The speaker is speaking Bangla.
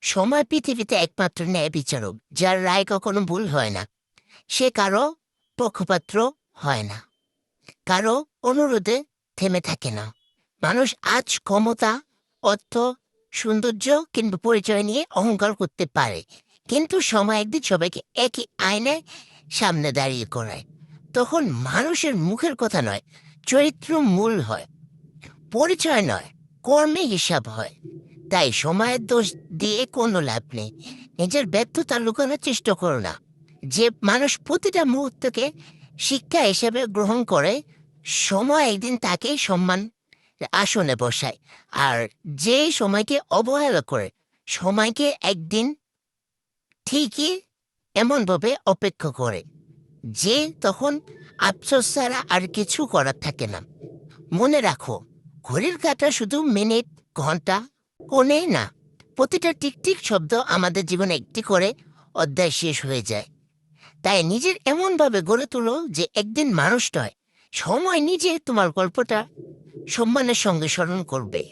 সময় পৃথিবীতে একমাত্র ন্যায় বিচারক, যার রায় কখনো ভুল হয় না। সে কারো পক্ষপাত্র হয় না, কারো অনুরোধে থেমে থাকে না। মানুষ আজ ক্ষমতা, অর্থ, সৌন্দর্য কিংবা পরিচয় নিয়ে অহংকার করতে পারে, কিন্তু সময় একদিন সবাইকে একই আয়নায় সামনে দাঁড়িয়ে করায়। তখন মানুষের মুখের কথা নয়, চরিত্র মূল হয়, পরিচয় নয়, কর্মে হিসাব হয়। তাই সময়ের দোষ দিয়ে কোনো লাভ নেই। নিজের ব্যর্থতা লুকানোর চেষ্টা করো না। যে মানুষ প্রতিটা মুহূর্তকে শিক্ষা হিসেবে গ্রহণ করে, সময় একদিন তাকে সম্মান আসনে বসায়। আর যে সময়কে অবহেলা করে, সময়কে একদিন ঠিকই এমনভাবে অপেক্ষা করে যে তখন আফসোস ছাড়া আর কিছু করার থাকে না। মনে রাখো, ঘড়ির কাঁটা শুধু মিনিট, ঘন্টা কোনে না। প্রতিটা টিকটিক শব্দ আমাদের জীবনে একটি করে অধ্যায় শেষ হয়ে যায়। তাই নিজের এমনভাবে গড়ে তোলো যে একদিন মানুষ নয়, সময় নিজে তোমার গল্পটা সম্মানের সঙ্গে স্মরণ করবে।